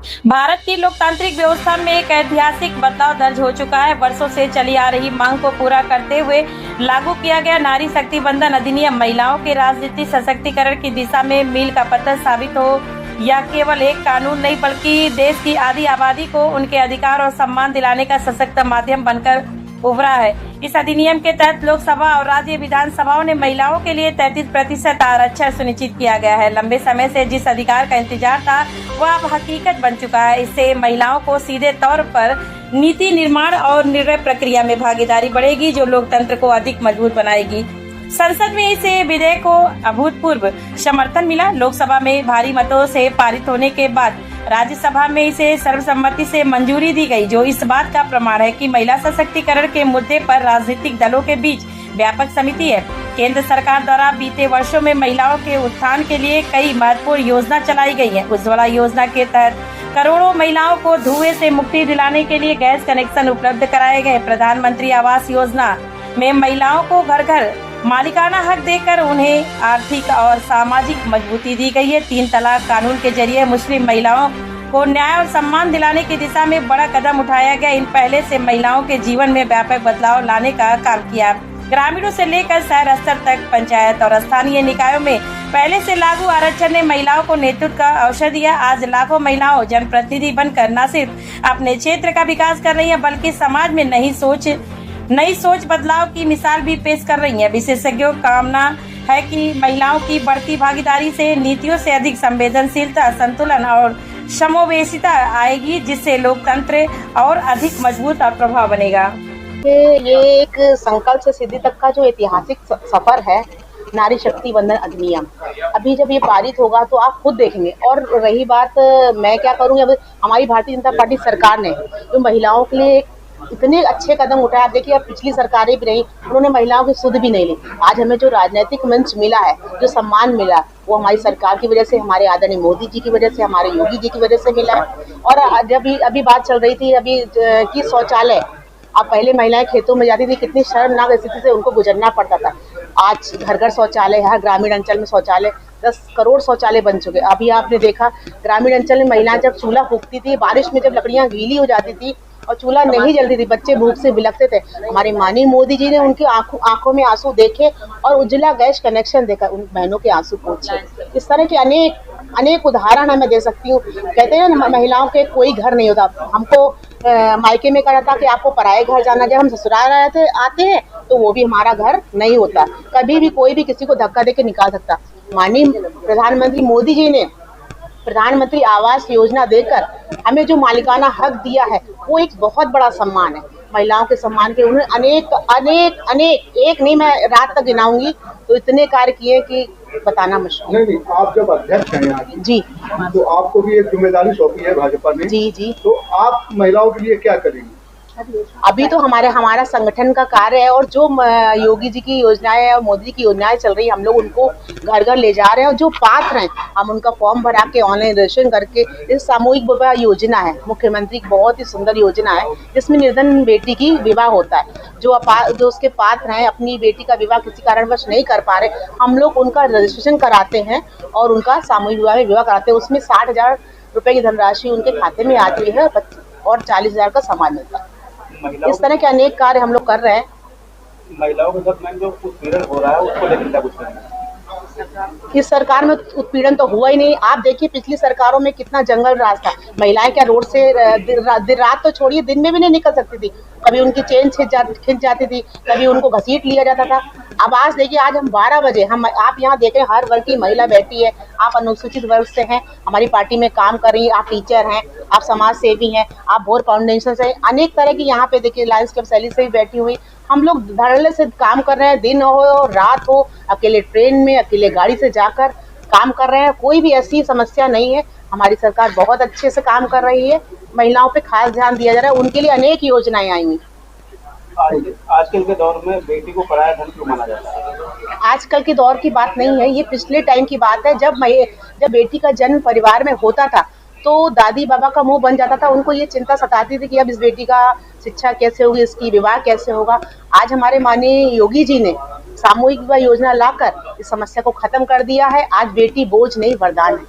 भारत की लोकतांत्रिक व्यवस्था में एक ऐतिहासिक बदलाव दर्ज हो चुका है। वर्षों से चली आ रही मांग को पूरा करते हुए लागू किया गया नारी शक्ति बंधन अधिनियम महिलाओं के राजनीतिक सशक्तिकरण की दिशा में मील का पत्थर साबित हो। यह केवल एक कानून नहीं बल्कि देश की आधी आबादी को उनके अधिकार और सम्मान दिलाने का सशक्त माध्यम बनकर उभरा है। इस अधिनियम के तहत लोकसभा और राज्य विधानसभाओं ने महिलाओं के लिए 33% आरक्षण सुनिश्चित किया गया है। लंबे समय से जिस अधिकार का इंतजार था वह अब हकीकत बन चुका है। इससे महिलाओं को सीधे तौर पर नीति निर्माण और निर्णय प्रक्रिया में भागीदारी बढ़ेगी, जो लोकतंत्र को अधिक मजबूत बनाएगी। संसद में इस विधेयक को अभूतपूर्व समर्थन मिला। लोकसभा में भारी मतों से पारित होने के बाद राज्यसभा में इसे सर्वसम्मति से मंजूरी दी गई, जो इस बात का प्रमाण है कि महिला सशक्तिकरण के मुद्दे पर राजनीतिक दलों के बीच व्यापक सहमति है। केंद्र सरकार द्वारा बीते वर्षों में महिलाओं के उत्थान के लिए कई महत्वपूर्ण योजना चलाई गई है। उज्ज्वला योजना के तहत करोड़ों महिलाओं को धुएं से मुक्ति दिलाने के लिए गैस कनेक्शन उपलब्ध कराए गए। प्रधानमंत्री आवास योजना में महिलाओं को घर घर मालिकाना हक देकर उन्हें आर्थिक और सामाजिक मजबूती दी गई है। 3 तलाक कानून के जरिए मुस्लिम महिलाओं को न्याय और सम्मान दिलाने की दिशा में बड़ा कदम उठाया गया। इन पहले से महिलाओं के जीवन में व्यापक बदलाव लाने का काम किया। ग्रामीणों से लेकर शहर स्तर तक पंचायत और स्थानीय निकायों में पहले से लागू आरक्षण ने महिलाओं को नेतृत्व का अवसर दिया। आज लाखों महिलाओं जनप्रतिनिधि बनकर न सिर्फ अपने क्षेत्र का विकास कर रही है बल्कि समाज में नई सोच बदलाव की मिसाल भी पेश कर रही है। विशेषज्ञों का कामना है कि महिलाओं की बढ़ती भागीदारी से नीतियों से अधिक संवेदनशीलता, संतुलन और समावेशिता आएगी, जिससे लोकतंत्र और अधिक मजबूत और प्रभाव बनेगा। ये एक संकल्प से सिद्धि तक का जो ऐतिहासिक सफर है, नारी शक्ति बंधन अधिनियम, अभी जब ये पारित होगा तो आप खुद देखेंगे। और रही बात मैं क्या करूँगी, अब हमारी भारतीय जनता पार्टी सरकार ने जो महिलाओं के लिए इतने अच्छे कदम उठाए। आप देखिए, अब पिछली सरकारें भी रही, उन्होंने महिलाओं की सुध भी नहीं ली। आज हमें जो राजनीतिक मंच मिला है, जो सम्मान मिला, वो हमारी सरकार की वजह से, हमारे आदरणीय मोदी जी की वजह से, हमारे योगी जी की वजह से मिला है। और जब अभी बात चल रही थी अभी कि शौचालय, अब पहले महिलाएं खेतों में जाती थी, कितनी शर्मनाक स्थिति से उनको गुजरना पड़ता था। आज घर घर शौचालय, हर ग्रामीण अंचल में शौचालय, 10 करोड़ शौचालय बन चुके। अभी आपने देखा ग्रामीण अंचल में महिलाएं जब चूल्हा फूंकती थी, बारिश में जब लकड़ियां गीली हो जाती थी और चूल्हा नहीं जलती थी, बच्चे भूख से बिलखते थे, हमारे माननीय मोदी जी ने उनकी आंखों में आंसू देखे और उज्ज्वला गैस कनेक्शन देकर उन बहनों के आंसू पोंछे। इस तरह के अनेक उदाहरण मैं दे सकती हूँ। कहते हैं ना, महिलाओं के कोई घर नहीं होता। हमको मायके में कहा था कि आपको पराये घर जाना, जब हम ससुराल आते हैं तो वो भी हमारा घर नहीं होता। कभी भी कोई भी किसी को धक्का देके निकाल सकता। माननीय प्रधानमंत्री मोदी जी ने प्रधानमंत्री आवास योजना देकर हमें जो मालिकाना हक दिया है, वो एक बहुत बड़ा सम्मान है। महिलाओं के सम्मान के उन्होंने अनेक एक नहीं, मैं रात तक गिनाऊंगी, तो इतने कार्य किए कि बताना मुश्किल। नहीं, आप जब अध्यक्ष हैं यहाँ की, जी, तो आपको भी एक जिम्मेदारी सौंपी है भाजपा ने। जी। तो आप महिलाओं के लिए क्या करेंगी? अभी तो हमारा संगठन का कार्य है, और जो योगी जी की योजनाएं और मोदी जी की योजनाएं चल रही है, हम लोग उनको घर घर ले जा रहे हैं। और जो पात्र हैं, हम उनका फॉर्म भरा के ऑनलाइन रजिस्ट्रेशन करके, इस सामूहिक विवाह योजना है, मुख्यमंत्री की बहुत ही सुंदर योजना है, जिसमें निर्धन बेटी की विवाह होता है। जो उसके पात्र हैं, अपनी बेटी का विवाह किसी कारणवश नहीं कर पा रहे, हम लोग उनका रजिस्ट्रेशन कराते हैं और उनका सामूहिक विवाह कराते हैं। उसमें 60,000 रुपए की धनराशि उनके खाते में आती है और 40,000 का सामान मिलता है। इस तरह के अनेक कार्य हम लोग कर रहे हैं। महिलाओं के साथ जो उत्पीड़न हो रहा है उसको लेकर क्या कुछ करेंगे? इस सरकार में उत्पीड़न तो हुआ ही नहीं। आप देखिए, पिछली सरकारों में कितना जंगल राज था। महिलाएं क्या रोड से रात तो छोड़िए, दिन में भी नहीं निकल सकती थी। कभी उनकी चेन खिंच जाती थी, कभी उनको घसीट लिया जाता था। अब आज देखिए, आज हम 12 बजे आप यहाँ देख रहे हैं, हर वर्ग की महिला बैठी है। आप अनुसूचित वर्ग से हैं, हमारी पार्टी में काम कर रही है, आप टीचर हैं, आप समाज सेवी हैं, आप भोर फाउंडेशन से, अनेक तरह की यहाँ पे देखिए लायंस क्लब सैली से भी बैठी हुई। हम लोग धड़ल्ले से काम कर रहे हैं, दिन हो रात हो, अकेले ट्रेन में, अकेले गाड़ी से जाकर काम कर रहे हैं। कोई भी ऐसी समस्या नहीं है। हमारी सरकार बहुत अच्छे से काम कर रही है। महिलाओं पे खास ध्यान दिया जा रहा है, उनके लिए अनेक योजनाएं आई हुई। आजकल के दौर में बेटी को पराया धन क्यों माना जाता है? आजकल के दौर की बात नहीं है, ये पिछले टाइम की बात है। जब बेटी का जन्म परिवार में होता था तो दादी बाबा का मुंह बन जाता था। उनको ये चिंता सताती थी कि अब इस बेटी का शिक्षा कैसे होगी, इसकी विवाह कैसे होगा। आज हमारे माननीय योगी जी ने सामूहिक विवाह योजना लाकर इस समस्या को खत्म कर दिया है। आज बेटी बोझ नहीं, वरदान है।